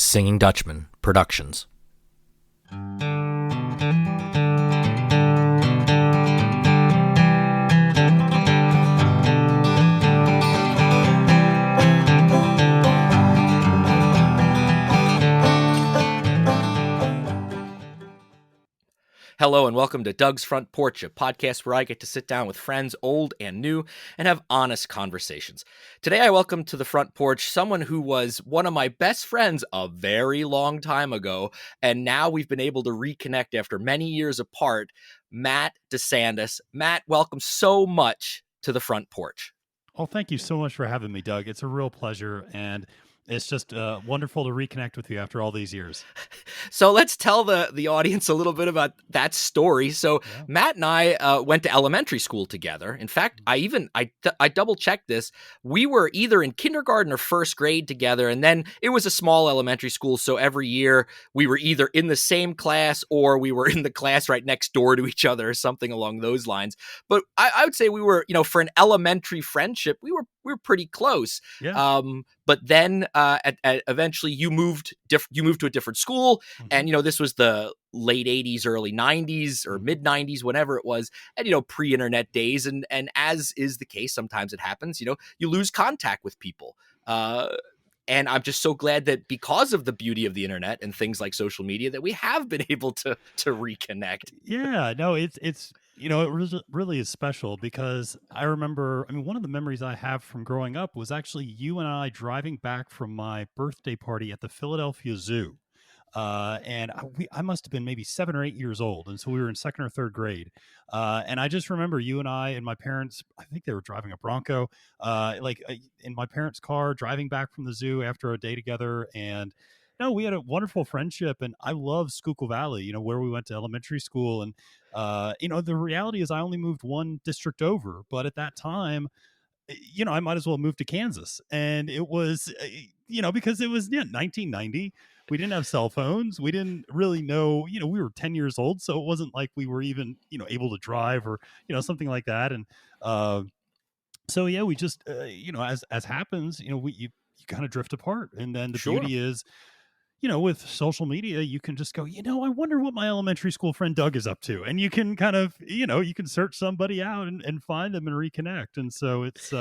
Singing Dutchman Productions. Hello and welcome to Doug's Front Porch, a podcast where I get to sit down with friends old and new and have honest conversations. Today I welcome to the front porch someone who was one of my best friends a very long time ago, and now we've been able to reconnect after many years apart, Matt DeSantis. Matt, welcome so much to the front porch. Oh, thank you so much for having me, Doug. It's a real pleasure, and it's just wonderful to reconnect with you after all these years. So let's tell the audience a little bit about that story. So Yeah. Matt and I went to elementary school together. In fact, I double checked this. We were either in kindergarten or first grade together, and then it was a small elementary school. So every year we were either in the same class or we were in the class right next door to each other or something along those lines. But I would say we were, for an elementary friendship, we were pretty close. Yeah. But then eventually you moved to a different school, and this was the late 80s, early 90s, or mid 90s, whenever it was, and pre-internet days, and as is the case, sometimes it happens, you lose contact with people. And I'm just so glad that because of the beauty of the internet and things like social media that we have been able to reconnect. Yeah, no, it's it really is special because I remember, one of the memories I have from growing up was actually you and I driving back from my birthday party at the Philadelphia Zoo. I must have been maybe 7 or 8 years old. And so we were in second or third grade. And I just remember you and I and my parents, I think they were driving a Bronco, in my parents' car, driving back from the zoo after a day together. And no, we had a wonderful friendship. And I love Schuylkill Valley, where we went to elementary school. And, the reality is I only moved one district over. But at that time, I might as well move to Kansas. And it was, because it was 1990. We didn't have cell phones. We didn't really know, we were 10 years old. So it wasn't like we were even, able to drive or, something like that. And so, yeah, we just, as happens, you kind of drift apart. And then the Sure. beauty is, with social media, you can just go, I wonder what my elementary school friend Doug is up to. And you can kind of, you can search somebody out and find them and reconnect. And so it's,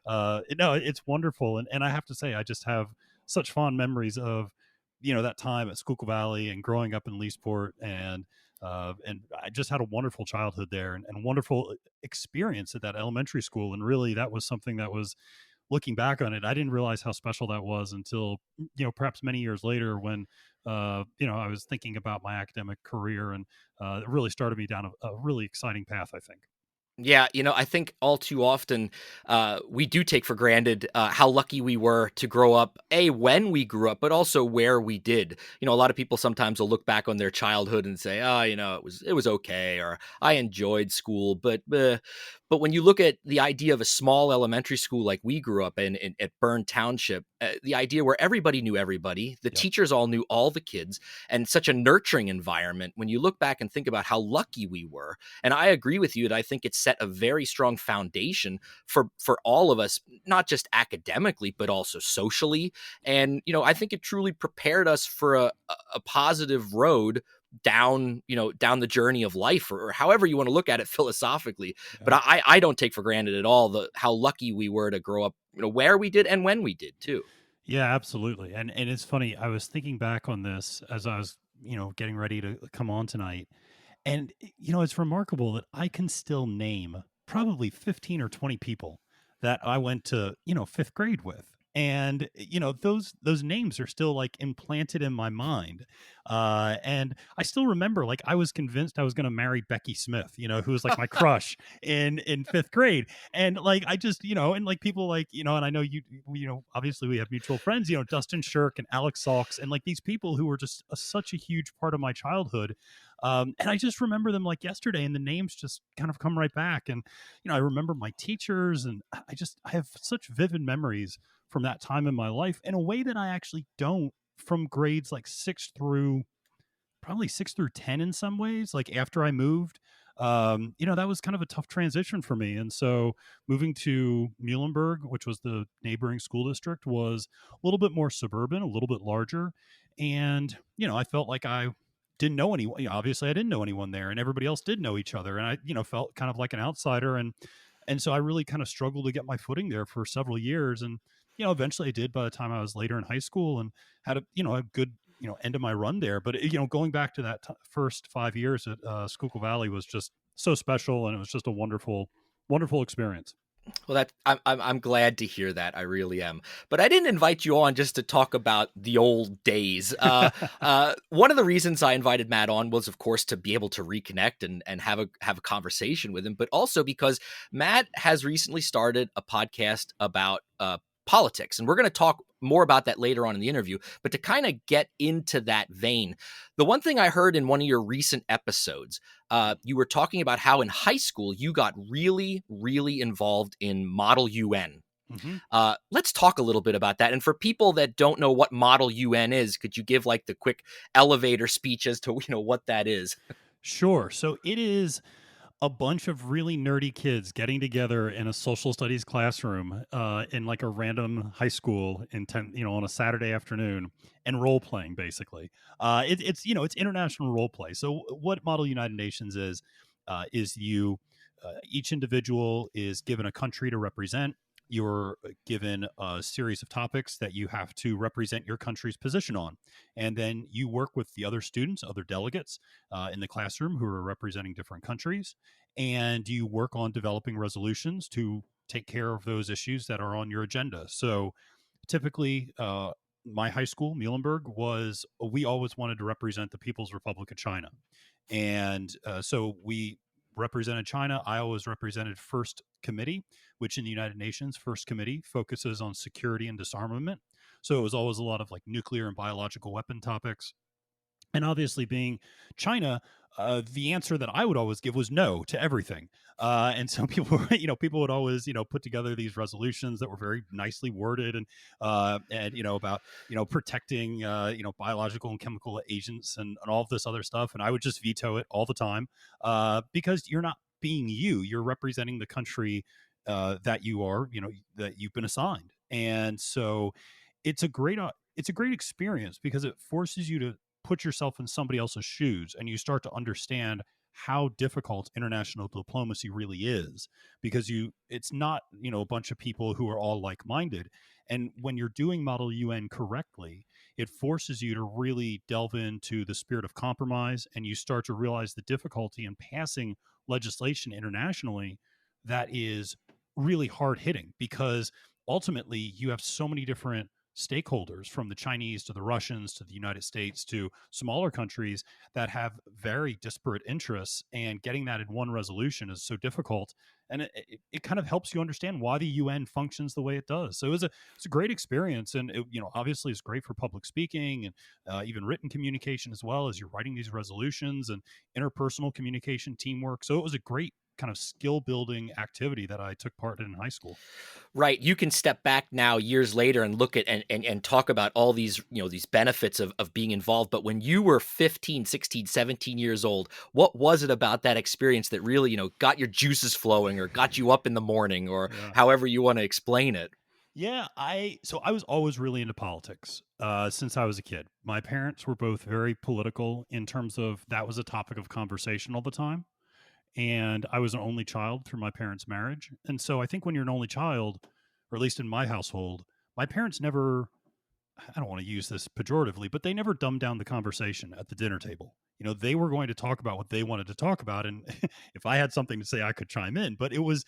it's wonderful. And I have to say, I just have such fond memories of, that time at Schuylkill Valley and growing up in Leesport. And I just had a wonderful childhood there and wonderful experience at that elementary school. And really, that was something that was, looking back on it, I didn't realize how special that was until, perhaps many years later when, I was thinking about my academic career, and it really started me down a really exciting path, I think. Yeah, I think all too often we do take for granted how lucky we were to grow up, when we grew up, but also where we did. A lot of people sometimes will look back on their childhood and say, oh, it was okay, or I enjoyed school. But when you look at the idea of a small elementary school like we grew up in at Bern Township, the idea where everybody knew everybody, the teachers all knew all the kids, and such a nurturing environment, when you look back and think about how lucky we were, and I agree with you that I think it's set a very strong foundation for all of us, not just academically, but also socially. And, I think it truly prepared us for a positive road down the journey of life, or however you want to look at it philosophically. Yeah. But I don't take for granted at all how lucky we were to grow up, where we did and when we did too. Yeah, absolutely. And it's funny, I was thinking back on this as I was, getting ready to come on tonight. And, it's remarkable that I can still name probably 15 or 20 people that I went to, fifth grade with. And, those names are still like implanted in my mind. And I still remember, like, I was convinced I was going to marry Becky Smith, who was like my crush in fifth grade. And like, I just, and like people like, and I know obviously we have mutual friends, Dustin Shirk and Alex Salks, and like these people who were just such a huge part of my childhood. And I just remember them like yesterday, and the names just kind of come right back. And, I remember my teachers, and I have such vivid memories from that time in my life in a way that I actually don't from grades like probably 6 through 10 in some ways, like after I moved. that was kind of a tough transition for me. And so moving to Muhlenberg, which was the neighboring school district, was a little bit more suburban, a little bit larger. And, I felt like I didn't know anyone. Obviously, I didn't know anyone there, and everybody else did know each other. And I, felt kind of like an outsider. And so I really kind of struggled to get my footing there for several years. And, eventually I did by the time I was later in high school and had a good, end of my run there. But, going back to that first 5 years at Schuylkill Valley was just so special. And it was just a wonderful, wonderful experience. Well, I'm glad to hear that. I really am. But I didn't invite you on just to talk about the old days. One of the reasons I invited Matt on was, of course, to be able to reconnect and have a conversation with him, but also because Matt has recently started a podcast about politics, and we're going to talk more about that later on in the interview. But to kind of get into that vein, the one thing I heard in one of your recent episodes, you were talking about how in high school you got really, really involved in Model UN. Mm-hmm. Let's talk a little bit about that. And for people that don't know what Model UN is, could you give like the quick elevator speech as to what that is? Sure. So it is a bunch of really nerdy kids getting together in a social studies classroom in like a random high school on a Saturday afternoon and role playing basically. It's international role play. So what Model United Nations is each individual is given a country to represent. You're given a series of topics that you have to represent your country's position on. And then you work with the other students, other delegates in the classroom who are representing different countries. And you work on developing resolutions to take care of those issues that are on your agenda. So typically, my high school, Muhlenberg, we always wanted to represent the People's Republic of China. And so we represented China. I always represented First Committee, which in the United Nations, First Committee focuses on security and disarmament. So it was always a lot of like nuclear and biological weapon topics. And obviously, being China, the answer that I would always give was no to everything. And so people would always, put together these resolutions that were very nicely worded and about, protecting, biological and chemical agents and all of this other stuff. And I would just veto it all the time because you're not being you're representing the country that you are, that you've been assigned. And so it's a great experience because it forces you to put yourself in somebody else's shoes and you start to understand how difficult international diplomacy really is because it's not a bunch of people who are all like-minded. And when you're doing Model UN correctly, it forces you to really delve into the spirit of compromise, and you start to realize the difficulty in passing legislation internationally that is really hard hitting because ultimately you have so many different stakeholders from the Chinese to the Russians to the United States to smaller countries that have very disparate interests, and getting that in one resolution is so difficult. And it kind of helps you understand why the UN functions the way it does. So it's a great experience, and obviously it's great for public speaking and even written communication as well as you're writing these resolutions and interpersonal communication, teamwork. So it was a great kind of skill building activity that I took part in high school. Right. You can step back now years later and look at and talk about all these, these benefits of being involved. But when you were 15, 16, 17 years old, what was it about that experience that really, got your juices flowing or got you up in the morning or Yeah. however you want to explain it? Yeah, I was always really into politics since I was a kid. My parents were both very political in terms of that was a topic of conversation all the time. And I was an only child through my parents' marriage. And so I think when you're an only child, or at least in my household, my parents never, I don't want to use this pejoratively, but they never dumbed down the conversation at the dinner table. They were going to talk about what they wanted to talk about. And if I had something to say, I could chime in. But it was,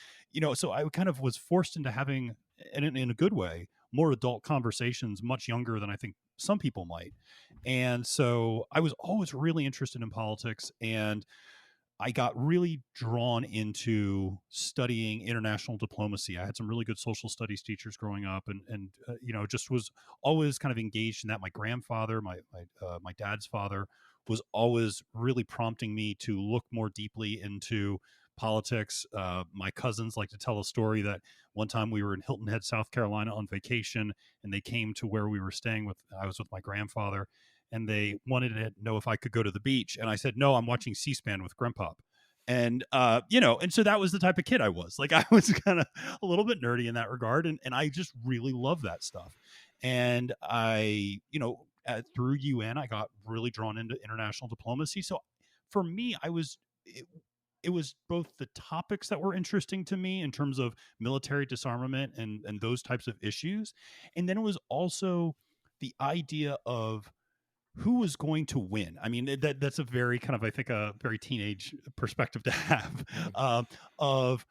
so I kind of was forced into having, in a good way, more adult conversations much younger than I think some people might. And so I was always really interested in politics. And I got really drawn into studying international diplomacy. I had some really good social studies teachers growing up, and just was always kind of engaged in that. My grandfather, my dad's father, was always really prompting me to look more deeply into politics. My cousins like to tell a story that one time we were in Hilton Head, South Carolina, on vacation, and they came to where we were staying with. I was with my grandfather, and they wanted to know if I could go to the beach. And I said, no, I'm watching C-SPAN with Grandpa. And and so that was the type of kid I was. Like I was kind of a little bit nerdy in that regard, and I just really love that stuff. And through UN, I got really drawn into international diplomacy. So for me, it was both the topics that were interesting to me in terms of military disarmament and those types of issues, and then it was also the idea of who was going to win. I mean, that's a very kind of, I think, a very teenage perspective to have. Mhm. Of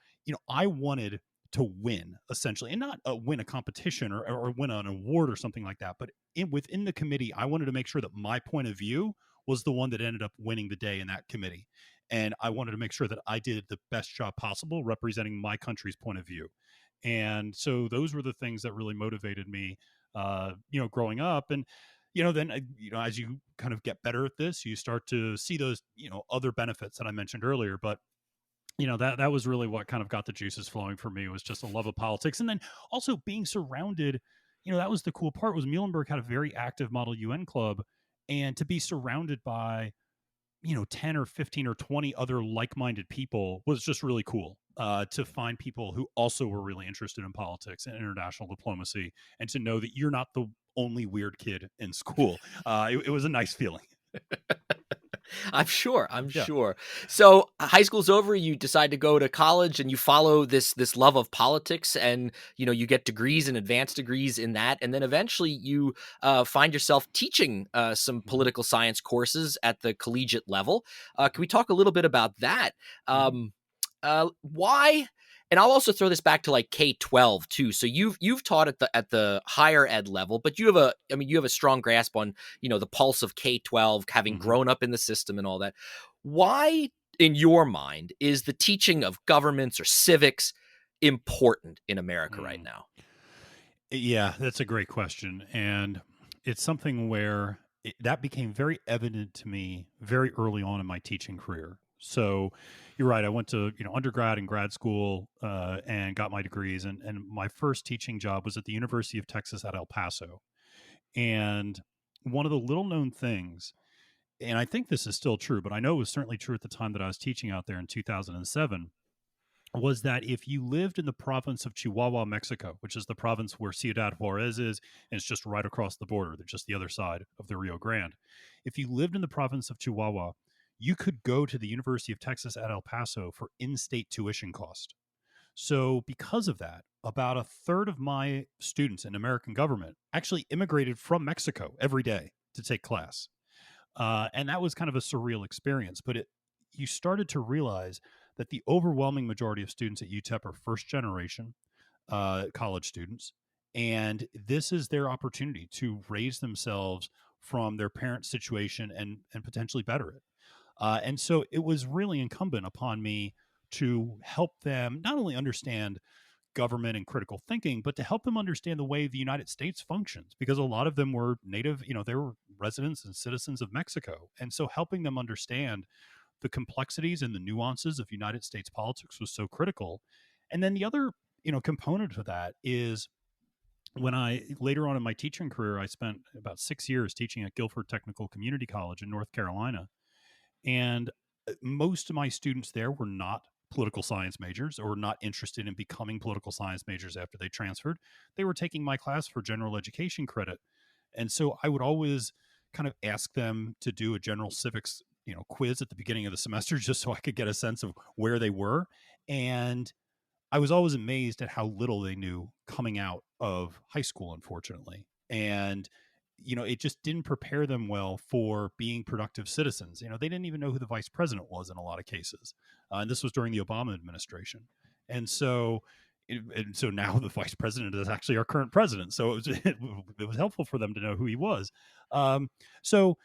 I wanted to win essentially, and not win a competition or win an award or something like that, but within the committee, I wanted to make sure that my point of view was the one that ended up winning the day in that committee, and I wanted to make sure that I did the best job possible representing my country's point of view. And so those were the things that really motivated me, growing up. And then as you kind of get better at this, you start to see those other benefits that I mentioned earlier. But that was really what kind of got the juices flowing for me, was just a love of politics, and then also being surrounded. That was the cool part, was Muhlenberg had a very active Model UN club, and to be surrounded by 10 or 15 or 20 other like-minded people was just really cool, to find people who also were really interested in politics and international diplomacy, and to know that you're not the only weird kid in school. It was a nice feeling. I'm sure. I'm Yeah. sure. So high school's over. You decide to go to college, and you follow this love of politics, and you get degrees and advanced degrees in that, and then eventually you find yourself teaching some Mhm. political science courses at the collegiate level. Can we talk a little bit about that? Mhm. Why? And I'll also throw this back to like K-12 too. So you've taught at the higher ed level, but you have a strong grasp on the pulse of K-12, having Mhm. grown up in the system and all that. Why, in your mind, is the teaching of governments or civics important in America right Mm. now? Yeah, that's a great question. And it's something where that became very evident to me very early on in my teaching career. So you're right. I went to undergrad and grad school, and got my degrees. And my first teaching job was at the University of Texas at El Paso. And one of the little known things, and I think this is still true, but I know it was certainly true at the time that I was teaching out there in 2007, was that if you lived in the province of Chihuahua, Mexico, which is the province where Ciudad Juarez is, and it's just right across the border, they're just the other side of the Rio Grande. If you lived in the province of Chihuahua, you could go to the University of Texas at El Paso for in state tuition cost. So, because of that, about a third of my students in American government actually immigrated from Mexico every day to take class. And that was kind of a surreal experience. But you started to realize that the overwhelming majority of students at UTEP are first generation college students, and this is their opportunity to raise themselves from their parents' situation and potentially better it. And so it was really incumbent upon me to help them not only understand government and critical thinking, but to help them understand the way the United States functions, because a lot of them were native, they were residents and citizens of Mexico. And so helping them understand the complexities and the nuances of United States politics was so critical. And then the other, component of that is, when I later on in my teaching career, I spent about 6 years teaching at Guilford Technical Community College in North Carolina. And most of my students there were not political science majors or not interested in becoming political science majors after they transferred. They were taking my class for general education credit. And so I would always kind of ask them to do a general civics, quiz at the beginning of the semester just so I could get a sense of where they were. And I was always amazed at how little they knew coming out of high school, unfortunately. And, it just didn't prepare them well for being productive citizens. They didn't even know who the vice president was in a lot of cases. And this was during the Obama administration. And so, now the vice president is actually our current president. So it was helpful for them to know who he was. Um, so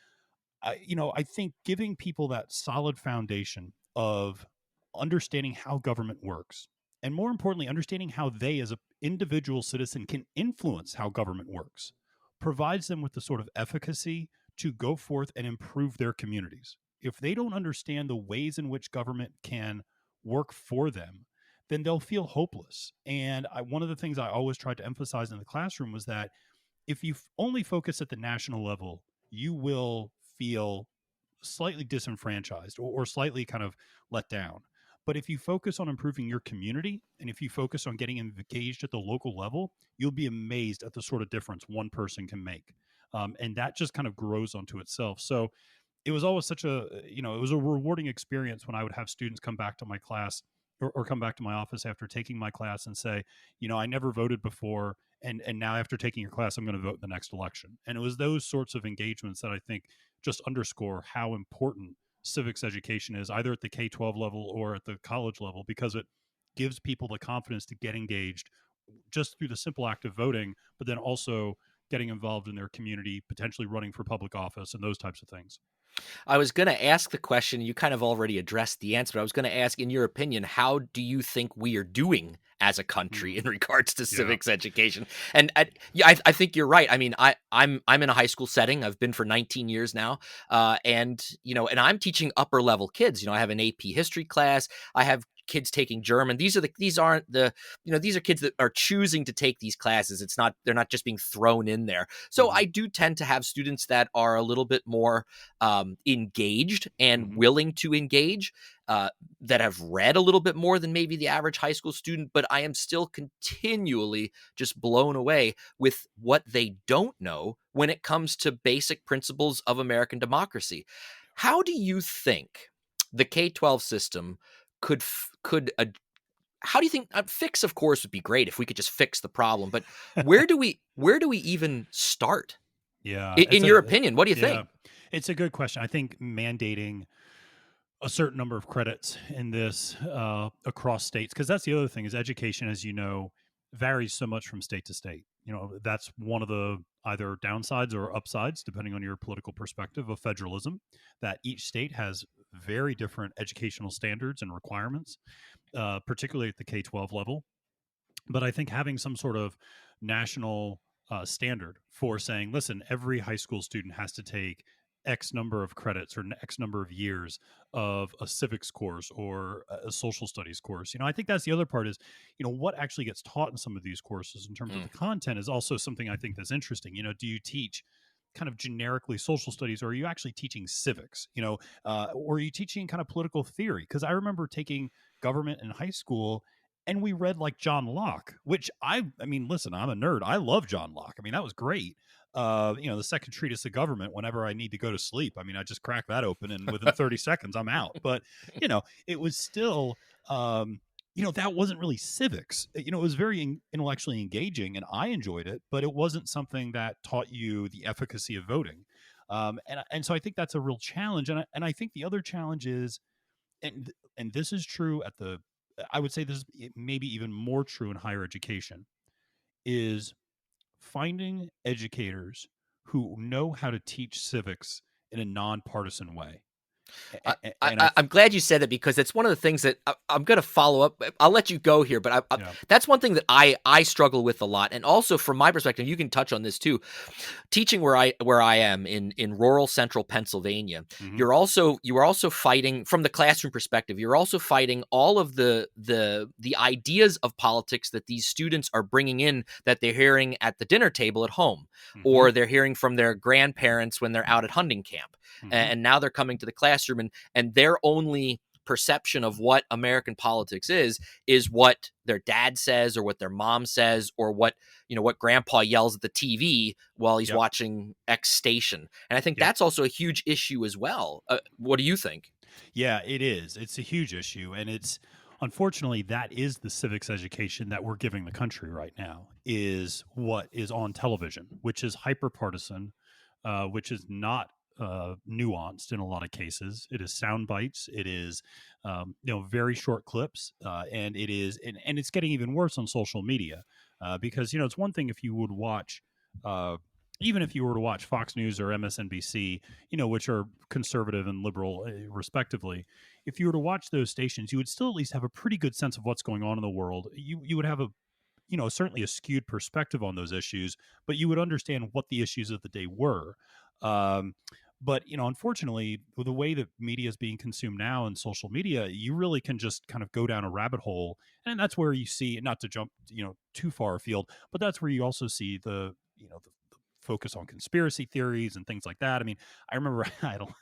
I think giving people that solid foundation of understanding how government works, and more importantly, understanding how they, as an individual citizen, can influence how government works, provides them with the sort of efficacy to go forth and improve their communities. If they don't understand the ways in which government can work for them, then they'll feel hopeless. And one of the things I always tried to emphasize in the classroom was that if you only focus at the national level, you will feel slightly disenfranchised or slightly kind of let down. But if you focus on improving your community and if you focus on getting engaged at the local level, you'll be amazed at the sort of difference one person can make. And that just kind of grows onto itself. So it was always such a, it was a rewarding experience when I would have students come back to my class or come back to my office after taking my class and say, I never voted before. And now after taking your class, I'm going to vote in the next election. And it was those sorts of engagements that I think just underscore how important civics education is, either at the K-12 level or at the college level, because it gives people the confidence to get engaged just through the simple act of voting, but then also getting involved in their community, potentially running for public office and those types of things. I was going to ask the question, you kind of already addressed the answer, but I was going to ask, in your opinion, how do you think we are doing as a country Mm, in regards to yeah. civics education? And yeah, I think you're right. I mean, I'm in a high school setting. I've been for 19 years now, and and I'm teaching upper level kids. I have an AP history class. I have kids taking German. These aren't the these are kids that are choosing to take these classes. They're not just being thrown in there. So Hmm. I do tend to have students that are a little bit more engaged and Hmm. willing to engage, that have read a little bit more than maybe the average high school student, but I am still continually just blown away with what they don't know when it comes to basic principles of American democracy. How do you think the K-12 system could how do you think fix, of course, would be great if we could just fix the problem, but where do we even start? Yeah, In it's your a opinion, what do you yeah, think? it's a good question. I think mandating a certain number of credits in this across states, because that's the other thing is education, as you know, varies so much from state to state. That's one of the either downsides or upsides, depending on your political perspective of federalism, that each state has very different educational standards and requirements, particularly at the K-12 level. But I think having some sort of national standard for saying, listen, every high school student has to take X number of credits or X number of years of a civics course or a social studies course. I think that's the other part is, what actually gets taught in some of these courses in terms of Mm. the content is also something I think that's interesting. Do you teach kind of generically social studies, or are you actually teaching civics, or are you teaching kind of political theory? Because I remember taking government in high school and we read like John Locke, which I mean, listen, I'm a nerd. I love John Locke. I mean, that was great. The second treatise of government, whenever I need to go to sleep, I mean, I just crack that open and within 30 seconds I'm out. But, it was still, that wasn't really civics. It was very intellectually engaging and I enjoyed it, but it wasn't something that taught you the efficacy of voting. And so I think that's a real challenge. And I think the other challenge is, and this is true at the I would say this is maybe even more true in higher education, is finding educators who know how to teach civics in a nonpartisan way. I, And I I'm glad you said that because it's one of the things that I'm going to follow up. I'll let you go here, but yeah. that's one thing that I struggle with a lot. And also from my perspective, you can touch on this too. Teaching where I am in rural central Pennsylvania, Hmm. you are also fighting from the classroom perspective. You're also fighting all of the ideas of politics that these students are bringing in that they're hearing at the dinner table at home, Hmm. or they're hearing from their grandparents when they're out at hunting camp, Hmm. and now they're coming to the classroom, and their only perception of what American politics is what their dad says or what their mom says or what grandpa yells at the TV while he's Yep. watching X station. And I think Yep. that's also a huge issue as well. What do you think? Yeah, it is. It's a huge issue. And it's unfortunately that is the civics education that we're giving the country right now, is what is on television, which is hyper partisan, which is not nuanced in a lot of cases. It is sound bites. It is, very short clips, and and it's getting even worse on social media, because it's one thing if you would watch. Even if you were to watch Fox News or MSNBC, which are conservative and liberal, respectively, if you were to watch those stations, you would still at least have a pretty good sense of what's going on in the world. You would have a certainly a skewed perspective on those issues, but you would understand what the issues of the day were. Um, but unfortunately, with the way that media is being consumed now in social media, you really can just kind of go down a rabbit hole, and that's where you see, not to jump too far afield, but that's where you also see the focus on conspiracy theories and things like that. I mean, I remember I don't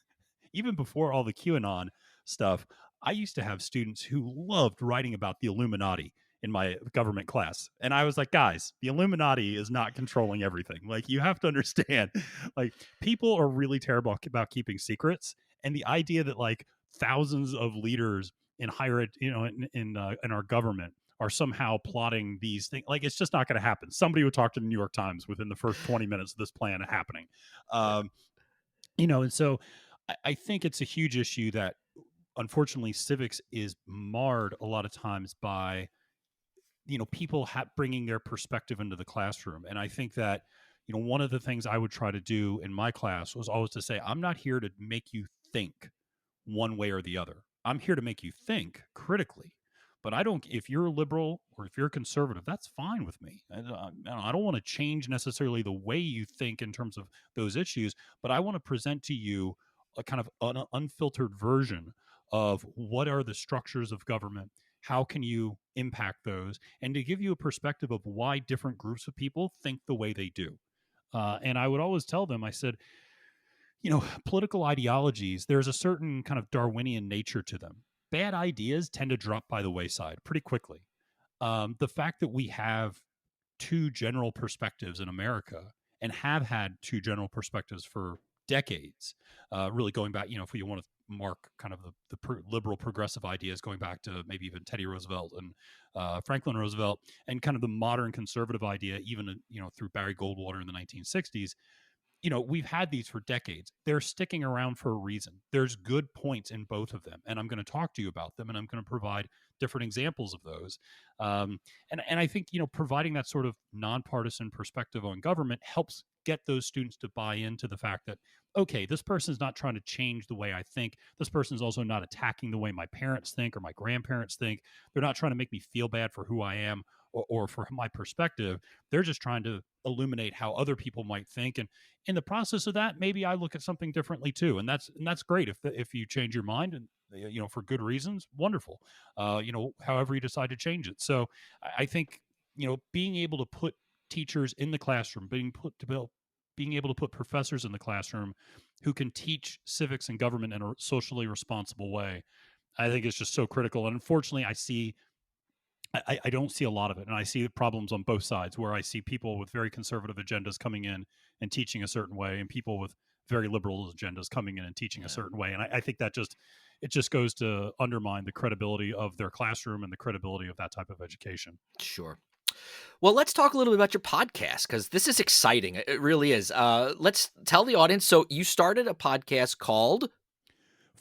even before all the QAnon stuff, I used to have students who loved writing about the Illuminati in my government class. And I was like, guys, the Illuminati is not controlling everything. Like, you have to understand, like, people are really terrible about keeping secrets. And the idea that like thousands of leaders in higher ed, in our government are somehow plotting these things, like, it's just not going to happen. Somebody would talk to the New York Times within the first 20 minutes of this plan happening. Yeah. Um, and so I think it's a huge issue that unfortunately civics is marred a lot of times by people bringing their perspective into the classroom. And I think that one of the things I would try to do in my class was always to say, I'm not here to make you think one way or the other. I'm here to make you think critically. But I don't, if you're a liberal or if you're a conservative, that's fine with me. I don't want to change necessarily the way you think in terms of those issues, but I want to present to you a kind of unfiltered version of what are the structures of government, how can you impact those, and to give you a perspective of why different groups of people think the way they do. And I would always tell them, I said, political ideologies, there's a certain kind of Darwinian nature to them. Bad ideas tend to drop by the wayside pretty quickly. The fact that we have two general perspectives in America and have had two general perspectives for decades, really going back, if we want to mark kind of the liberal progressive ideas going back to maybe even Teddy Roosevelt and Franklin Roosevelt, and kind of the modern conservative idea, even, through Barry Goldwater in the 1960s. We've had these for decades. They're sticking around for a reason. There's good points in both of them, and I'm going to talk to you about them, and I'm going to provide different examples of those. And I think providing that sort of nonpartisan perspective on government helps get those students to buy into the fact that, okay, this person's not trying to change the way I think. This person's also not attacking the way my parents think or my grandparents think. They're not trying to make me feel bad for who I am or for my perspective. They're just trying to illuminate how other people might think, and in the process of that, maybe I look at something differently too, and that's great if you change your mind, and for good reasons, wonderful. However you decide to change it. So I think being able to put teachers in the classroom, being able to put professors in the classroom who can teach civics and government in a socially responsible way, I think is just so critical. And unfortunately, I don't see a lot of it, and I see problems on both sides, where I see people with very conservative agendas coming in and teaching a certain way, and people with very liberal agendas coming in and teaching a Yeah. certain way. And I think that it just goes to undermine the credibility of their classroom and the credibility of that type of education. Sure. Well, let's talk a little bit about your podcast, because this is exciting. It really is. Let's tell the audience. So you started a podcast called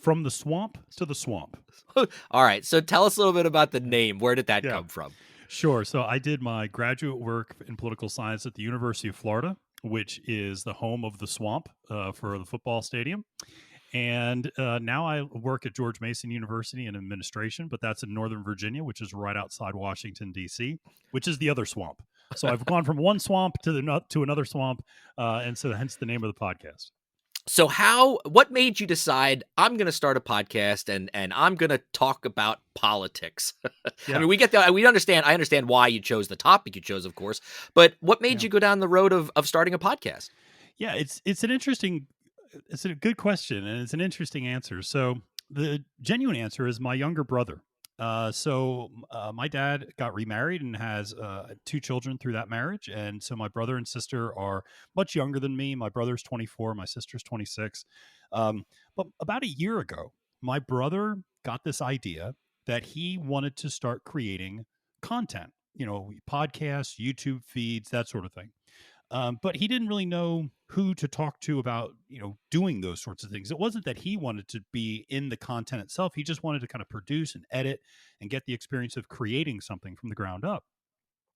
From the Swamp to the Swamp. All right. So tell us a little bit about the name. Where did that Yeah. come from? Sure. So I did my graduate work in political science at the University of Florida, which is the home of the Swamp for the football stadium. And now I work at George Mason University in administration, but that's in Northern Virginia, which is right outside Washington, D.C., which is the other swamp. So I've gone from one swamp to another swamp, and so hence the name of the podcast. So what made you decide I'm going to start a podcast and I'm going to talk about politics? Yeah. I mean, I understand why you chose the topic you chose, of course, but what made you go down the road of starting a podcast? Yeah, it's a good question, and it's an interesting answer. So the genuine answer is my younger brother. My dad got remarried and has two children through that marriage, and so my brother and sister are much younger than me. My brother's 24, my sister's 26. But about a year ago, my brother got this idea that he wanted to start creating content, podcasts, YouTube feeds, that sort of thing. But he didn't really know who to talk to about, doing those sorts of things. It wasn't that he wanted to be in the content itself. He just wanted to kind of produce and edit and get the experience of creating something from the ground up.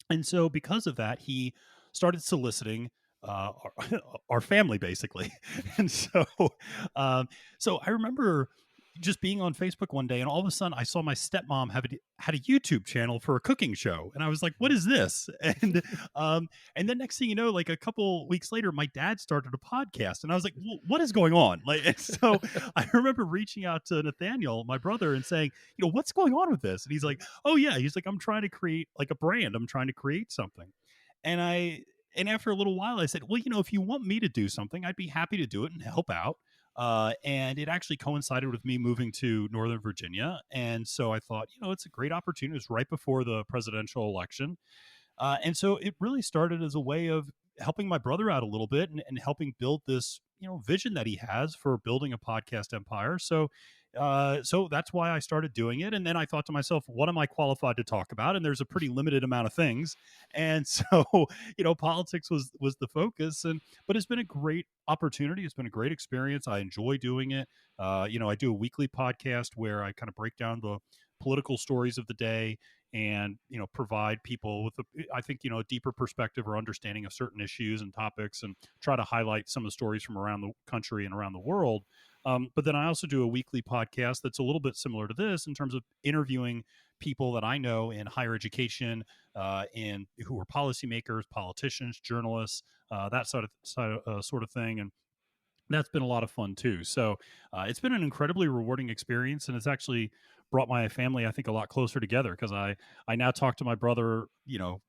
And so because of that, he started soliciting our family basically. And so I remember just being on Facebook one day, and all of a sudden I saw my stepmom had a YouTube channel for a cooking show, and I was like, "What is this?" And then next thing you know, like a couple weeks later, my dad started a podcast, and I was like, "What is going on?" Like, so I remember reaching out to Nathaniel, my brother, and saying, "What's going on with this?" And he's like, "Oh yeah," he's like, "I'm trying to create like a brand. I'm trying to create something," and after a little while, I said, "Well, if you want me to do something, I'd be happy to do it and help out." And it actually coincided with me moving to Northern Virginia. And so I thought, it's a great opportunity. It was right before the presidential election. And so it really started as a way of helping my brother out a little bit and helping build this, vision that he has for building a podcast empire. So that's why I started doing it. And then I thought to myself, what am I qualified to talk about? And there's a pretty limited amount of things. And so, politics was the focus. But it's been a great opportunity. It's been a great experience. I enjoy doing it. I do a weekly podcast where I kind of break down the political stories of the day and provide people with I think a deeper perspective or understanding of certain issues and topics, and try to highlight some of the stories from around the country and around the world. But then I also do a weekly podcast that's a little bit similar to this in terms of interviewing people that I know in higher education, and who are policymakers, politicians, journalists, that sort of thing. And that's been a lot of fun too. So it's been an incredibly rewarding experience, and it's actually brought my family, I think, a lot closer together, because I now talk to my brother,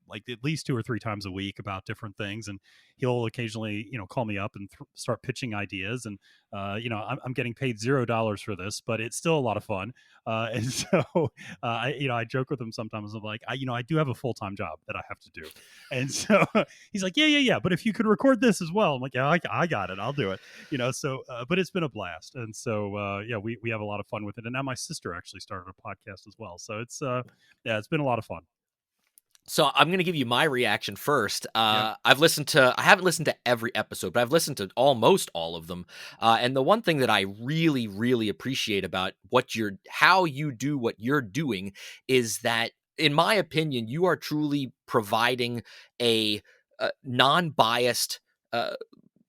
like at least 2 or 3 times a week about different things, and he'll occasionally, call me up and start pitching ideas. And I'm getting paid $0 for this, but it's still a lot of fun. And so I joke with him sometimes of like, I do have a full time job that I have to do, and so he's like, yeah, but if you could record this as well, I'm like, yeah, I got it, I'll do it. But it's been a blast. And so yeah, we have a lot of fun with it. And now my sister actually started a podcast as well, so it's been a lot of fun. So I'm going to give you my reaction first. Yeah. I haven't listened to every episode, but I've listened to almost all of them. And the one thing that I really, really appreciate about how you do what you're doing is that, in my opinion, you are truly providing a non-biased, uh,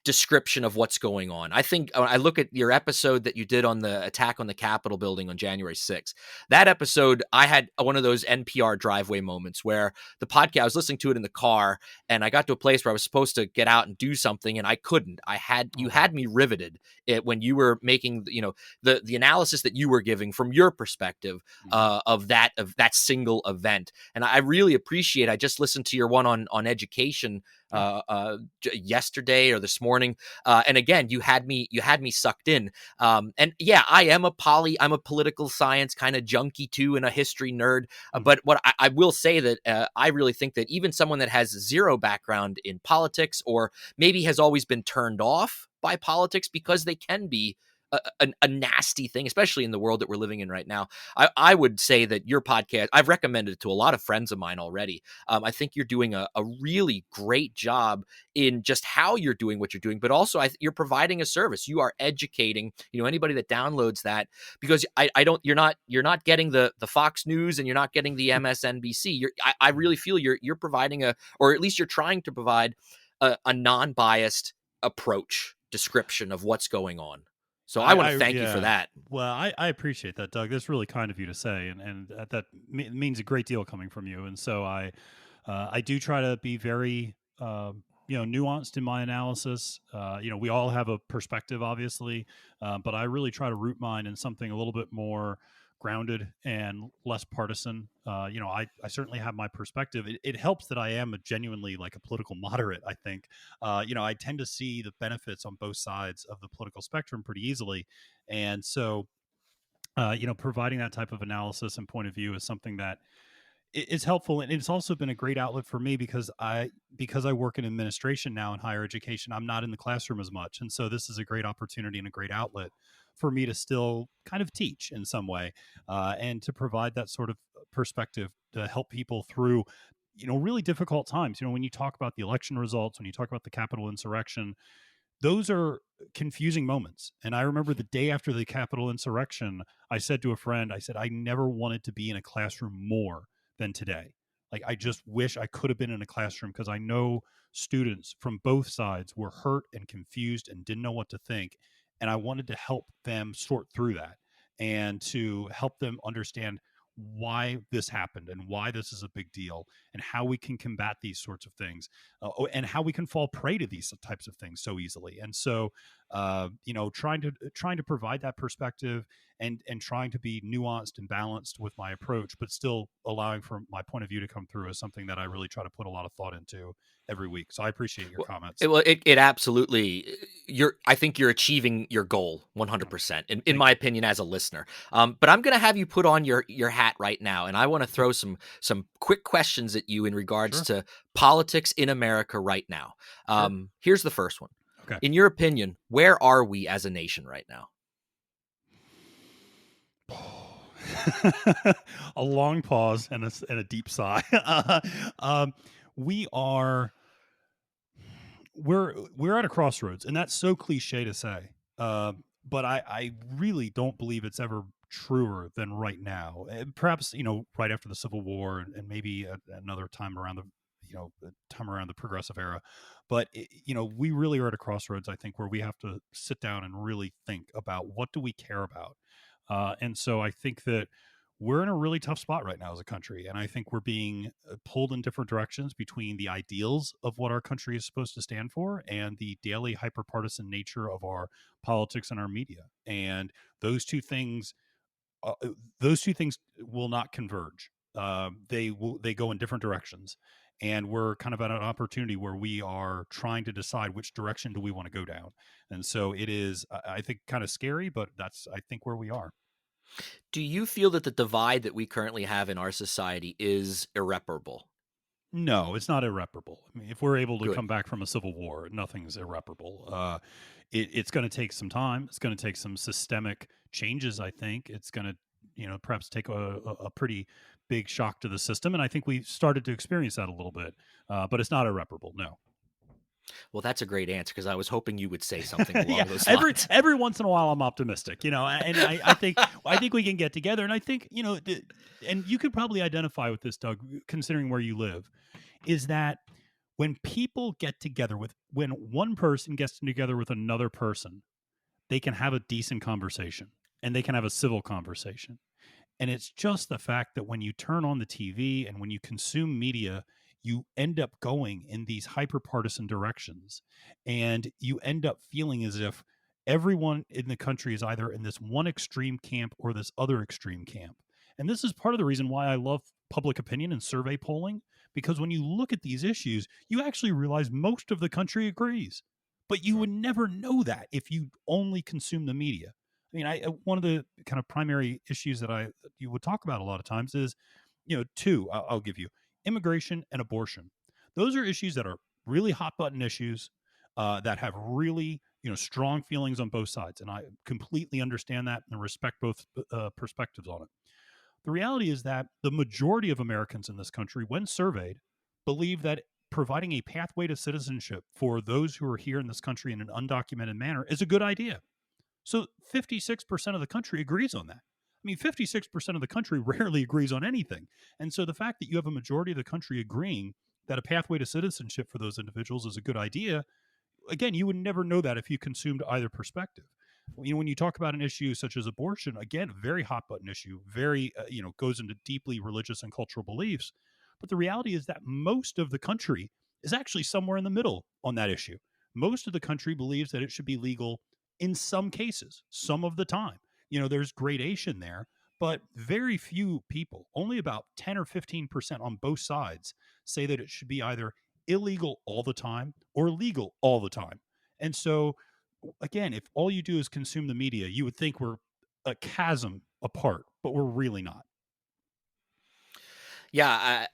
description of what's going on. I think I look at your episode that you did on the attack on the Capitol building on January 6th. That episode, I had one of those NPR driveway moments where I was listening to it in the car, and I got to a place where I was supposed to get out and do something, and I couldn't. You Oh. had me riveted when you were making, the analysis that you were giving from your perspective, Mhm. of that single event. And I really appreciate. I just listened to your one on education Yeah. yesterday or this morning, and again, you had me sucked in. And yeah, I'm a political science kind of junkie too, and a history nerd. Mhm. But what I will say that I really think that even someone that has zero background in politics, or maybe has always been turned off by politics because they can be a nasty thing, especially in the world that we're living in right now. I would say that your podcast, I've recommended it to a lot of friends of mine already. I think you're doing a really great job in just how you're doing what you're doing, but also you're providing a service. You are educating, anybody that downloads that, because I don't, you're not getting the Fox News, and you're not getting the MSNBC. I Mhm. really feel you're providing or at least you're trying to provide a non-biased approach description of what's going on. So I want to thank you for Yeah. that. Well, I appreciate that, Doug. That's really kind of you to say, and that means a great deal coming from you. And so I do try to be very nuanced in my analysis. We all have a perspective, obviously, but I really try to root mine in something a little bit more grounded and less partisan. I certainly have my perspective. It helps that I am a genuinely like a political moderate. I think, I tend to see the benefits on both sides of the political spectrum pretty easily, and so providing that type of analysis and point of view is something that it's helpful. And it's also been a great outlet for me because I work in administration now in higher education. I'm not in the classroom as much, and so this is a great opportunity and a great outlet for me to still kind of teach in some way, and to provide that sort of perspective to help people through really difficult times. When you talk about the election results, when you talk about the Capitol insurrection, those are confusing moments. And I remember the day after the Capitol insurrection, I said to a friend, I said, I never wanted to be in a classroom more than today. Like, I just wish I could have been in a classroom, because I know students from both sides were hurt and confused and didn't know what to think. And I wanted to help them sort through that, and to help them understand why this happened and why this is a big deal, and how we can combat these sorts of things, and how we can fall prey to these types of things so easily. And so, trying to provide that perspective, and trying to be nuanced and balanced with my approach, but still allowing for my point of view to come through, is something that I really try to put a lot of thought into every week. So I appreciate your Well, comments. it absolutely I think you're achieving your goal Yeah, 100% in thank my you. opinion as a listener. But I'm gonna have you put on your hat right now, and I want to Okay, throw some quick questions at you in regards sure, to politics in America right now. sure. Here's the first one. Okay. In your opinion, where are we as a nation right now? A long pause and a deep sigh. um, we are we're at a crossroads, and that's so cliche to say. But I really don't believe it's ever truer than right now. Perhaps right after the Civil War, and maybe another time around the progressive era. But we really are at a crossroads, I think, where we have to sit down and really think about what do we care about. And so I think that we're in a really tough spot right now as a country. And I think we're being pulled in different directions between the ideals of what our country is supposed to stand for and the daily hyperpartisan nature of our politics and our media. And those two things, uh, those two things will not converge. They go in different directions. And we're kind of at an opportunity where we are trying to decide which direction do we want to go down. And so it is, I think, kind of scary, but that's, I think, where we are. Do you feel that the divide that we currently have in our society is irreparable? No, it's not irreparable. I mean, if we're able to Good. come back from a civil war, nothing's irreparable. It's going to take some time. It's going to take some systemic changes. I think it's going to, perhaps take a pretty big shock to the system, and I think we started to experience that a little bit. But it's not irreparable. No. Well, that's a great answer because I was hoping you would say something Yeah, along those every lines. every once in a while I'm optimistic, and I think we can get together, and I think and you could probably identify with this, Doug, considering where you live, is that when people get together when one person gets together with another person, they can have a decent conversation, and they can have a civil conversation. And it's just the fact that when you turn on the TV and when you consume media, you end up going in these hyper partisan directions. And you end up feeling as if everyone in the country is either in this one extreme camp or this other extreme camp. And this is part of the reason why I love public opinion and survey polling, because when you look at these issues, you actually realize most of the country agrees. But you would never know that if you only consume the media. I mean, one of the kind of primary issues that you would talk about a lot of times is, two. I'll give you immigration and abortion. Those are issues that are really hot button issues, that have really strong feelings on both sides, and I completely understand that and respect both perspectives on it. The reality is that the majority of Americans in this country, when surveyed, believe that providing a pathway to citizenship for those who are here in this country in an undocumented manner is a good idea. So 56% of the country agrees on that. I mean, 56% of the country rarely agrees on anything. And so the fact that you have a majority of the country agreeing that a pathway to citizenship for those individuals is a good idea, again, you would never know that if you consumed either perspective. When you talk about an issue such as abortion, again, very hot button issue, very, goes into deeply religious and cultural beliefs. But the reality is that most of the country is actually somewhere in the middle on that issue. Most of the country believes that it should be legal in some cases, some of the time. There's gradation there, but very few people, only about 10 or 15% on both sides, say that it should be either illegal all the time or legal all the time. And so, again, if all you do is consume the media, you would think we're a chasm apart, but we're really not. Yeah,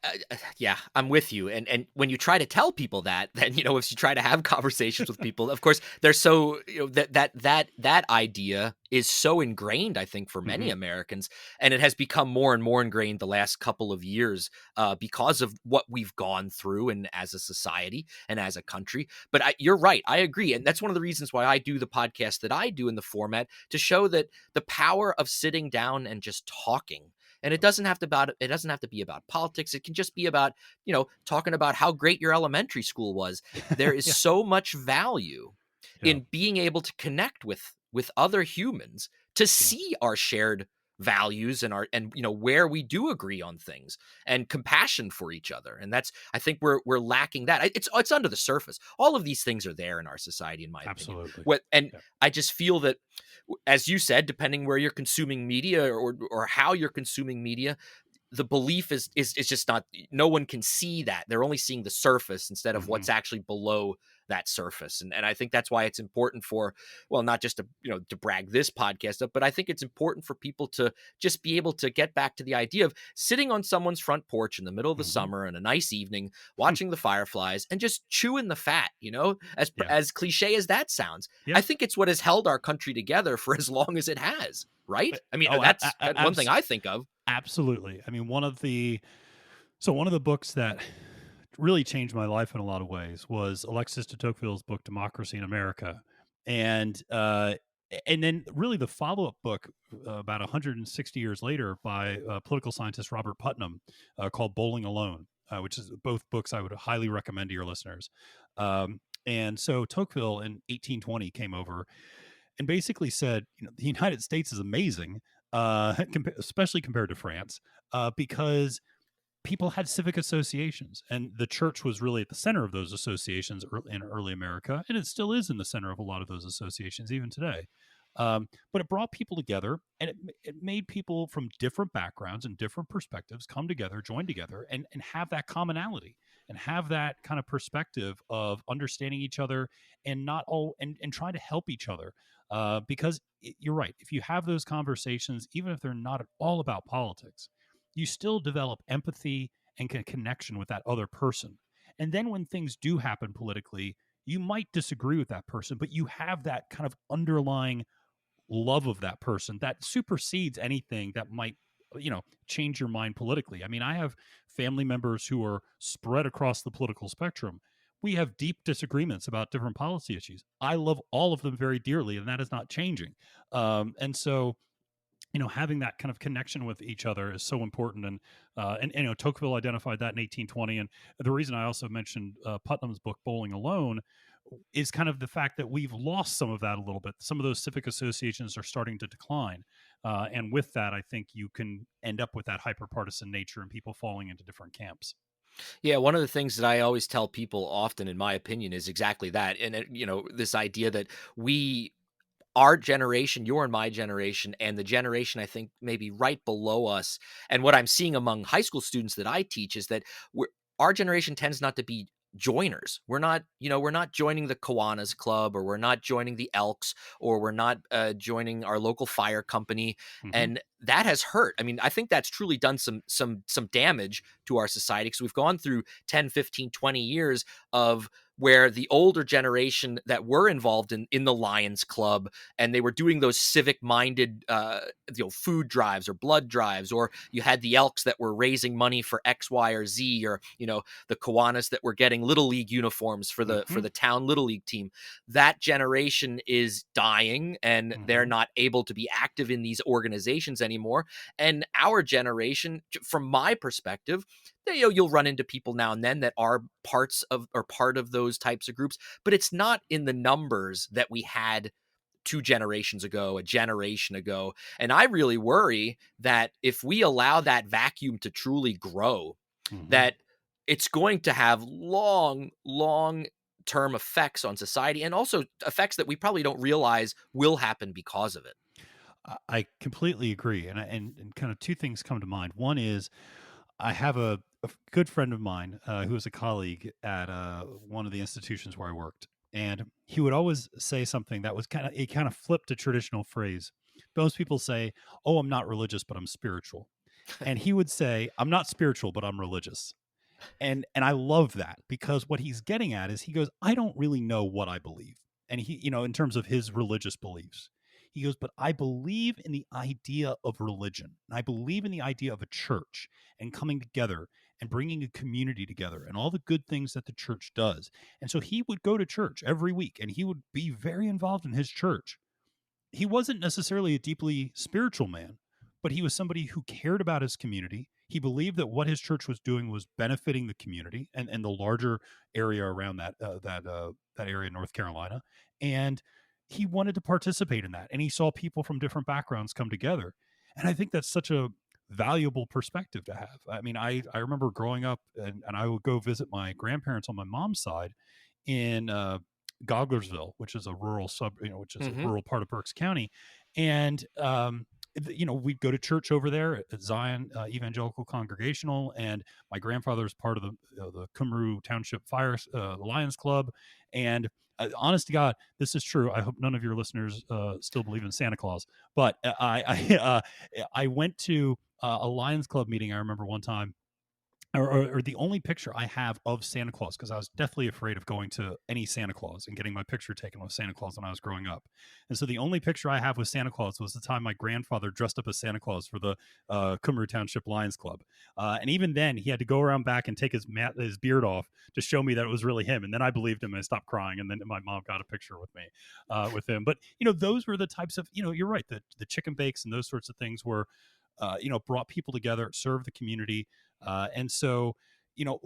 yeah, I'm with you. And when you try to tell people that, then if you try to have conversations with people, of course, they're so that idea is so ingrained, I think, for many Hmm. Americans, and it has become more and more ingrained the last couple of years because of what we've gone through, and as a society and as a country. But you're right, I agree, and that's one of the reasons why I do the podcast that I do in the format, to show that the power of sitting down and just talking. And it doesn't have to be about politics. It can just be about, talking about how great your elementary school was. There is Yeah, so much value yeah, in being able to connect with other humans, to yeah, see our shared values and where we do agree on things, and compassion for each other. And that's, I think we're lacking that. It's under the surface. All of these things are there in our society, in my opinion. Absolutely. What and Yeah. I just feel that, as you said, depending where you're consuming media, or how you're consuming media, the belief is just not, no one can see that. They're only seeing the surface instead of Hmm. what's actually below that surface. And I think that's why it's important for, well, not just to, to brag this podcast up, but I think it's important for people to just be able to get back to the idea of sitting on someone's front porch in the middle of the Hmm. summer on a nice evening, watching the fireflies and just chewing the fat, as Yeah. as cliche as that sounds. I Yeah. think it's what has held our country together for as long as it has, right? I mean, Oh, that's one thing I think of. absolutely. I mean, one of the books that really changed my life in a lot of ways was Alexis de Tocqueville's book Democracy in America, and then really the follow up book about 160 years later by political scientist Robert Putnam called Bowling Alone, which is both books I would highly recommend to your listeners. And so Tocqueville in 1820 came over and basically said, the United States is amazing, especially compared to France, because people had civic associations, and the church was really at the center of those associations in early America, and it still is in the center of a lot of those associations even today. But it brought people together, and it made people from different backgrounds and different perspectives come together, join together, and have that commonality and have that kind of perspective of understanding each other and not all and trying to help each other. Because you're right, if you have those conversations, even if they're not at all about politics, you still develop empathy and connection with that other person. And then when things do happen politically, you might disagree with that person, but you have that kind of underlying love of that person that supersedes anything that might change your mind politically. I mean, I have family members who are spread across the political spectrum. We have deep disagreements about different policy issues. I love all of them very dearly, and that is not changing. And so having that kind of connection with each other is so important. And Tocqueville identified that in 1820. And the reason I also mentioned Putnam's book Bowling Alone is kind of the fact that we've lost some of that a little bit. Some of those civic associations are starting to decline, and with that, I think you can end up with that hyper partisan nature and people falling into different camps. Yeah, one of the things that I always tell people often, in my opinion, is exactly that. And this idea that we, our generation, your and my generation, and the generation I think maybe right below us, and what I'm seeing among high school students that I teach is that our generation tends not to be joiners. We're not joining the Kiwanis Club, or we're not joining the Elks, or we're not joining our local fire company, Hmm. and that has hurt. I mean, I think that's truly done some damage to our society, because we've gone through 10, 15, 20 years of where the older generation that were involved in the Lions Club, and they were doing those civic minded food drives or blood drives, or you had the Elks that were raising money for X, Y, or Z, or the Kiwanis that were getting little league uniforms for the Hmm. town little league team. That generation is dying, and they're Hmm. not able to be active in these organizations anymore. And our generation, from my perspective, you'll run into people now and then that are parts of, or part of those types of groups, but it's not in the numbers that we had 2 generations ago, a generation ago. And I really worry that if we allow that vacuum to truly grow, Hmm. that it's going to have long term effects on society, and also effects that we probably don't realize will happen because of it. I completely agree, and kind of two things come to mind. One is I have a good friend of mine who was a colleague at one of the institutions where I worked, and he would always say something that was kind of flipped a traditional phrase. Most people say, "Oh, I'm not religious, but I'm spiritual," and he would say, "I'm not spiritual, but I'm religious." And I love that because what he's getting at is he goes, I don't really know what I believe. And he, in terms of his religious beliefs, he goes, but I believe in the idea of religion. And I believe in the idea of a church and coming together and bringing a community together and all the good things that the church does. And so he would go to church every week and he would be very involved in his church. He wasn't necessarily a deeply spiritual man, but he was somebody who cared about his community. He believed that what his church was doing was benefiting the community and the larger area around that area in North Carolina, and he wanted to participate in that. And he saw people from different backgrounds come together. And I think that's such a valuable perspective to have. I mean, I remember growing up, and I would go visit my grandparents on my mom's side in Goglersville, which is a rural which is a Hmm. rural part of Berks County. And we'd go to church over there at Zion Evangelical Congregational, and my grandfather was part of the Cumru Township Fire Lions Club. And honest to God, this is true. I hope none of your listeners still believe in Santa Claus, but I went to a Lions Club meeting. I remember one time, or the only picture I have of Santa Claus, because I was deathly afraid of going to any Santa Claus and getting my picture taken with Santa Claus when I was growing up. And so the only picture I have with Santa Claus was the time my grandfather dressed up as Santa Claus for the Cumru Township Lions Club. And even then, he had to go around back and take his beard off to show me that it was really him. And then I believed him and I stopped crying. And then my mom got a picture with me, with him. But, those were the types of, you're right, the chicken bakes and those sorts of things were, brought people together, served the community. And so,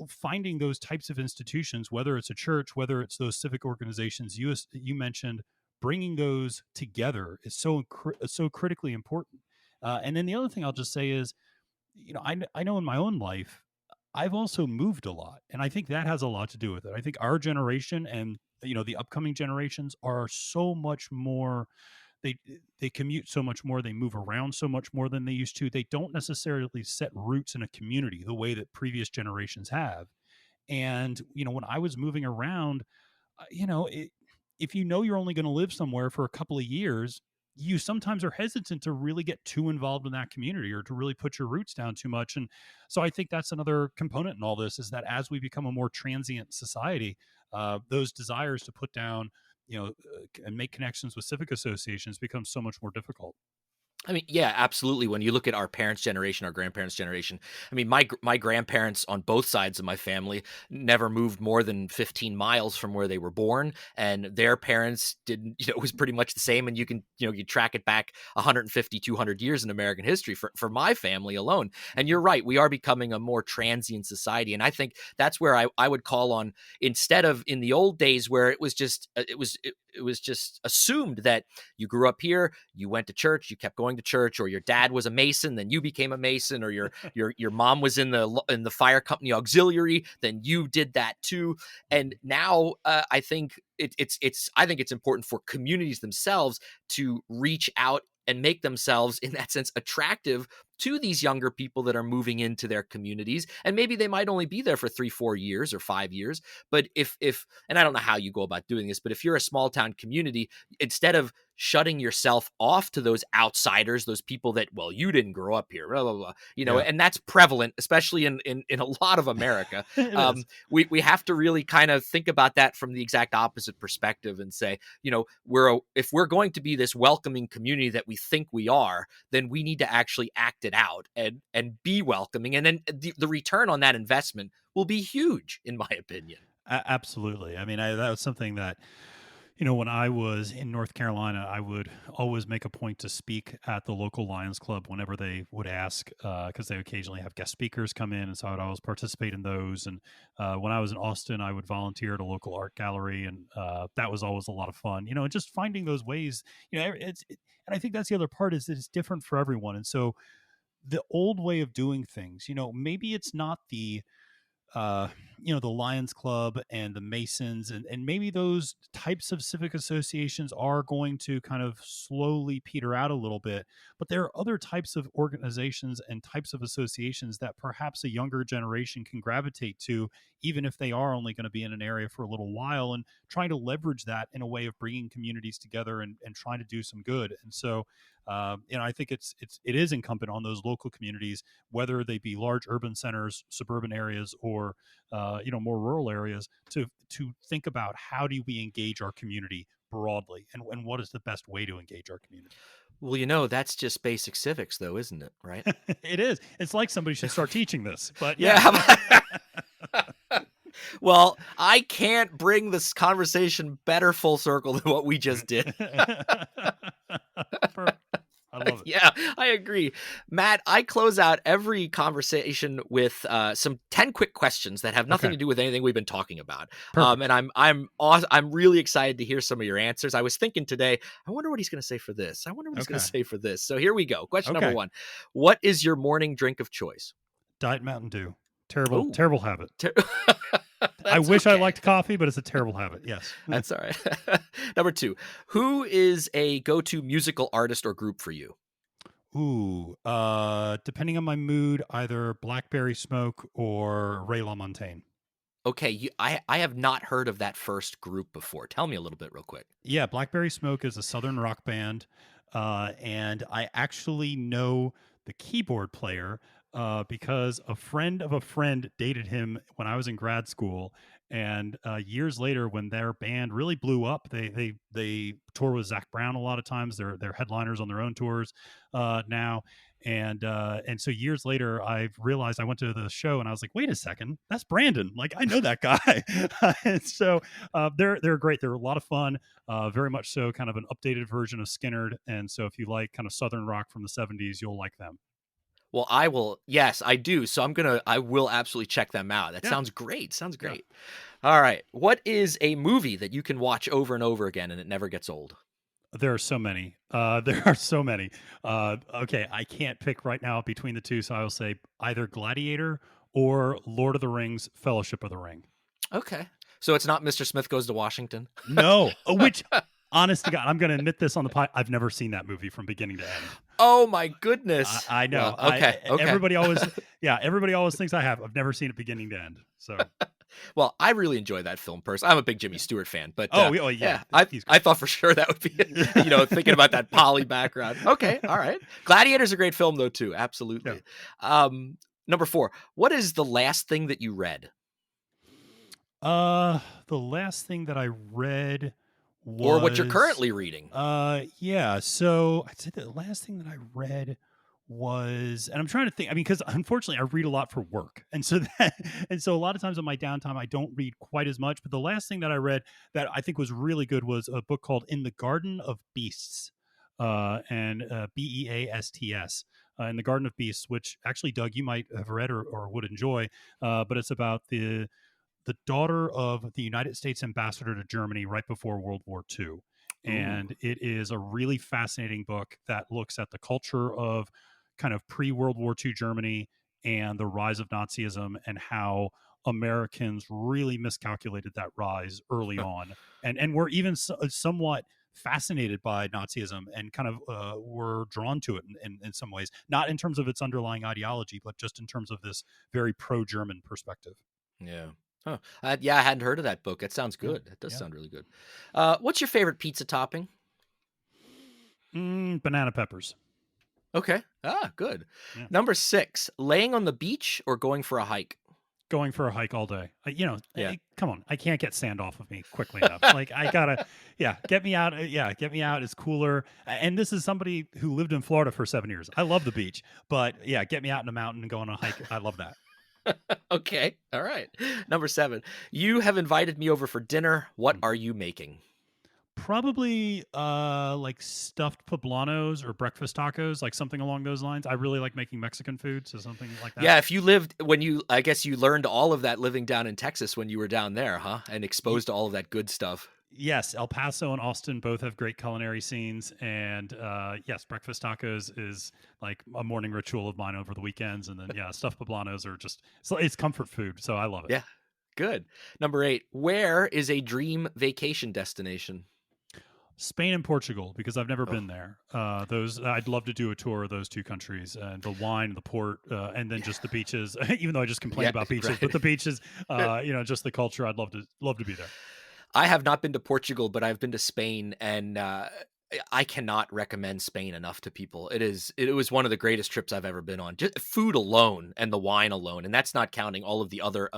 finding those types of institutions, whether it's a church, whether it's those civic organizations you mentioned, bringing those together is so critically important. And then the other thing I'll just say is, I know in my own life, I've also moved a lot, and I think that has a lot to do with it. I think our generation and the upcoming generations are so much more, they they commute so much more, they move around so much more than they used to. They don't necessarily set roots in a community the way that previous generations have. And when I was moving around, if you're only going to live somewhere for a couple of years, you sometimes are hesitant to really get too involved in that community or to really put your roots down too much. And so I think that's another component in all this, is that as we become a more transient society, those desires to put down, and make connections with civic associations becomes so much more difficult. I mean, yeah, absolutely. When you look at our parents' generation, our grandparents' generation, I mean, my grandparents on both sides of my family never moved more than 15 miles from where they were born, and their parents didn't. It was pretty much the same. And you can, you track it back 150, 200 years in American history for my family alone. And you're right, we are becoming a more transient society, and I think that's where I would call on, instead of in the old days where it was just it was just assumed that you grew up here, you went to church, you kept going to church, or your dad was a Mason, then you became a Mason, or your mom was in the fire company auxiliary, then you did that too. And now I think I think it's important for communities themselves to reach out and make themselves, in that sense, attractive to these younger people that are moving into their communities. And maybe they might only be there for 3-4 years or 5 years. But if and I don't know how you go about doing this, but if you're a small town community, instead of shutting yourself off to those outsiders, those people that, well, you didn't grow up here, blah, blah, blah, Yeah. and that's prevalent, especially in a lot of America. It is. We have to really kind of think about that from the exact opposite perspective and say, if we're going to be this welcoming community that we think we are, then we need to actually act it out and be welcoming. And then the return on that investment will be huge, in my opinion. Absolutely. I mean, that was something that, when I was in North Carolina, I would always make a point to speak at the local Lions Club whenever they would ask, because they occasionally have guest speakers come in. And so I would always participate in those. And when I was in Austin, I would volunteer at a local art gallery. And that was always a lot of fun, and just finding those ways, and I think that's the other part, is that it's different for everyone. And so the old way of doing things, maybe it's not the Lions Club and the Masons, and maybe those types of civic associations are going to kind of slowly peter out a little bit. But there are other types of organizations and types of associations that perhaps a younger generation can gravitate to, even if they are only going to be in an area for a little while, and trying to leverage that in a way of bringing communities together and trying to do some good. And so, I think it is incumbent on those local communities, whether they be large urban centers, suburban areas, or more rural areas, to think about how do we engage our community broadly, and what is the best way to engage our community. Well, that's just basic civics, though, isn't it? Right? It is. It's like somebody should start teaching this, but yeah. Yeah. Well, I can't bring this conversation better full circle than what we just did. Perfect. I love it. Yeah, I agree. Matt, I close out every conversation with some 10 quick questions that have nothing Okay, to do with anything we've been talking about. perfect. And I'm really excited to hear some of your answers. I was thinking today, I wonder what he's going to say for this. I wonder what he's going to Okay, say for this. So here we go. Question number okay. 1. What is your morning drink of choice? Diet Mountain Dew. Terrible, Oh, terrible habit. ter- I that's wish I okay. liked coffee, but it's a terrible habit. Yes. That's all right. Number 2. Who is a go-to musical artist or group for you? Ooh, depending on my mood, either Blackberry Smoke or Ray LaMontagne. Okay, I have not heard of that first group before. Tell me a little bit real quick. Yeah, Blackberry Smoke is a southern rock band, and I actually know the keyboard player because a friend of a friend dated him when I was in grad school. And years later, when their band really blew up, they tour with Zach Brown a lot of times. They're headliners on their own tours now. And so years later, I realized I went to the show and I was like, wait a second, that's Brandon. Like I know that guy. And so they're great. They're a lot of fun. Very much so, kind of an updated version of Skinnerd. And so, if you like kind of Southern rock from the '70s, you'll like them. Well, I will. Yes, I do. So I will absolutely check them out. That Yeah, sounds great. Sounds yeah. great. All right. What is a movie that you can watch over and over again and it never gets old? There are so many. There are so many. Okay, I can't pick right now between the two, so I will say either Gladiator or Lord of the Rings: Fellowship of the Ring. Okay. So it's not Mr. Smith Goes to Washington. No, which, honest to God, I'm going to admit this on the pod. I've never seen that movie from beginning to end. Oh my goodness. I know. Well, okay. Okay. Everybody always, yeah, everybody always thinks I have. I've never seen it beginning to end. So, Well, I really enjoy that film person. I'm a big Jimmy yeah. Stewart fan, but Oh yeah, yeah, I he's I great. thought for sure that would be thinking about that poly background. Okay, all right. Gladiator's a great film though too. Yeah. Absolutely. Um Number 4. What is the last thing that you read The last thing that I read or what you're was currently reading? yeah, so I'd say the last thing that I read was, and I'm trying to think, I mean, because unfortunately I read a lot for work. And so that and so a lot of times on my downtime I don't read quite as much. But the last thing that I read that I think was really good was a book called In the Garden of Beasts. And Beasts. In the Garden of Beasts, which actually, Doug, you might have read or would enjoy, but it's about the daughter of the United States ambassador to Germany right before World War II. Ooh. And it is a really fascinating book that looks at the culture of kind of pre World War II Germany and the rise of Nazism and how Americans really miscalculated that rise early on. And were even somewhat fascinated by Nazism and kind of were drawn to it in some ways, not in terms of its underlying ideology, but just in terms of this very pro German perspective. Yeah. Huh. Yeah, I hadn't heard of that book. It sounds Yeah. good. It does Yeah. sound really good. What's your favorite pizza topping? Banana peppers. Okay. Good. Yeah. Number 6, laying on the beach or going for a hike? Going for a hike all day. Yeah. Come on. I can't get sand off of me quickly enough. Like I gotta, yeah, get me out. Yeah, get me out. It's cooler. And this is somebody who lived in Florida for 7 years. I love the beach, but yeah, get me out in a mountain and go on a hike. I love that. Okay. All right. Number 7, you have invited me over for dinner. What Mm. are you making? Probably like stuffed poblanos or breakfast tacos, like something along those lines. I really like making Mexican food, so something like that. Yeah, if you lived when you I guess you learned all of that living down in Texas when you were down there, huh? And Y- exposed to all of that good stuff. Yes, El Paso and Austin both have great culinary scenes, and yes, breakfast tacos is like a morning ritual of mine over the weekends. And then yeah, stuffed poblanos are just it's comfort food, so I love it. Yeah. Good. Number 8, where is a dream vacation destination? Spain and Portugal because I've never Oh, been there. Those I'd love to do a tour of those two countries and the wine, the port, and then yeah. just the beaches. Even though I just complain Yeah, about beaches, but right. the beaches, just the culture. I'd love to be there. I have not been to Portugal, but I've been to Spain, and I cannot recommend Spain enough to people. It was one of the greatest trips I've ever been on. Just food alone and the wine alone, and that's not counting all of the other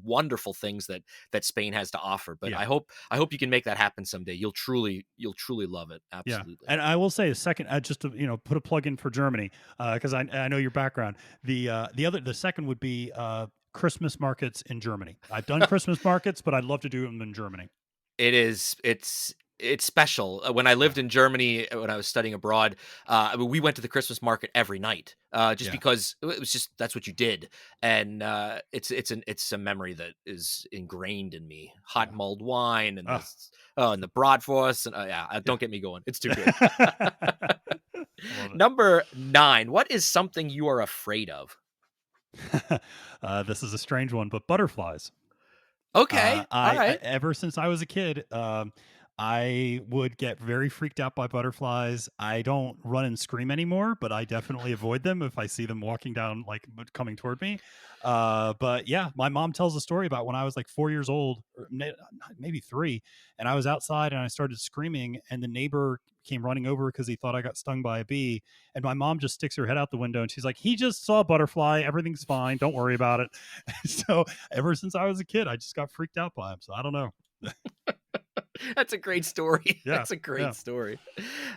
wonderful things that Spain has to offer. But Yeah, I hope you can make that happen someday. You'll truly love it. yeah. Absolutely. And I will say a second, just to put a plug in for Germany because I know your background. The second would be Christmas markets in Germany. I've done Christmas markets, but I'd love to do them in Germany. It's It's special. When I Yeah. lived in Germany, when I was studying abroad, we went to the Christmas market every night, just Yeah. because it was just that's what you did, and it's a memory that is ingrained in me. Hot Yeah. mulled wine Ah, and the bratwurst, and yeah, yeah. don't get me going. It's too good. I love it. Number 9. What is something you are afraid of? This is a strange one, but butterflies. Okay, all I right. ever since I was a kid, I would get very freaked out by butterflies. I don't run and scream anymore, but I definitely avoid them if I see them walking down, like coming toward me. But yeah, my mom tells a story about when I was like 4 years old, or maybe three, and I was outside and I started screaming, and the neighbor came running over because he thought I got stung by a bee. And my mom just sticks her head out the window and she's like, "He just saw a butterfly. Everything's fine. Don't worry about it." So ever since I was a kid, I just got freaked out by him. So I don't know. That's a great story. Yeah, That's a great yeah. story.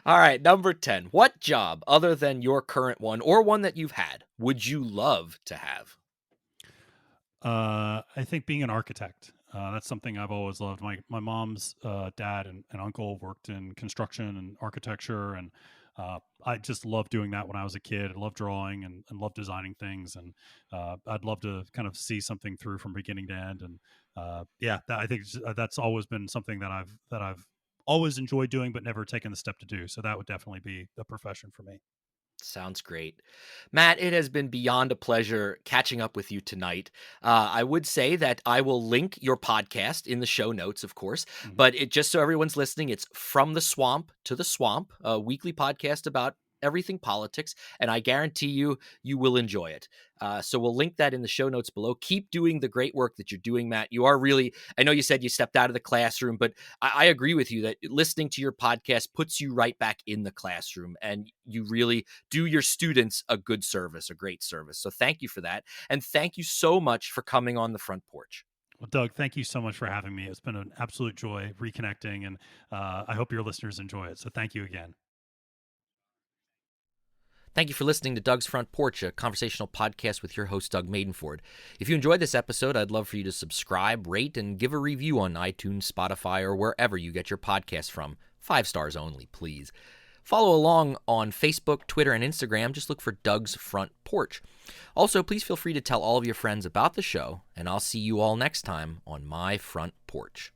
All right, number 10. What job, other than your current one or one that you've had, would you love to have? I think being an architect. That's something I've always loved. My mom's dad and uncle worked in construction and architecture, and I just loved doing that when I was a kid. I loved drawing and loved designing things, and I'd love to kind of see something through from beginning to end. And yeah, I think that's always been something that I've always enjoyed doing, but never taken the step to do. So that would definitely be a profession for me. Sounds great. Matt, it has been beyond a pleasure catching up with you tonight. I would say that I will link your podcast in the show notes, of course, Mhm. but just so everyone's listening, it's From the Swamp to the Swamp, a weekly podcast about everything politics, and I guarantee you will enjoy it. So we'll link that in the show notes below. Keep doing the great work that you're doing, Matt. You are really, I know you said you stepped out of the classroom, but I agree with you that listening to your podcast puts you right back in the classroom, and you really do your students a good service, a great service. So thank you for that. And thank you so much for coming on the front porch. Well, Doug, thank you so much for having me. It's been an absolute joy reconnecting, and I hope your listeners enjoy it. So thank you again. Thank you for listening to Doug's Front Porch, a conversational podcast with your host, Doug Maidenford. If you enjoyed this episode, I'd love for you to subscribe, rate, and give a review on iTunes, Spotify, or wherever you get your podcasts from. 5 stars only, please. Follow along on Facebook, Twitter, and Instagram. Just look for Doug's Front Porch. Also, please feel free to tell all of your friends about the show, and I'll see you all next time on my front porch.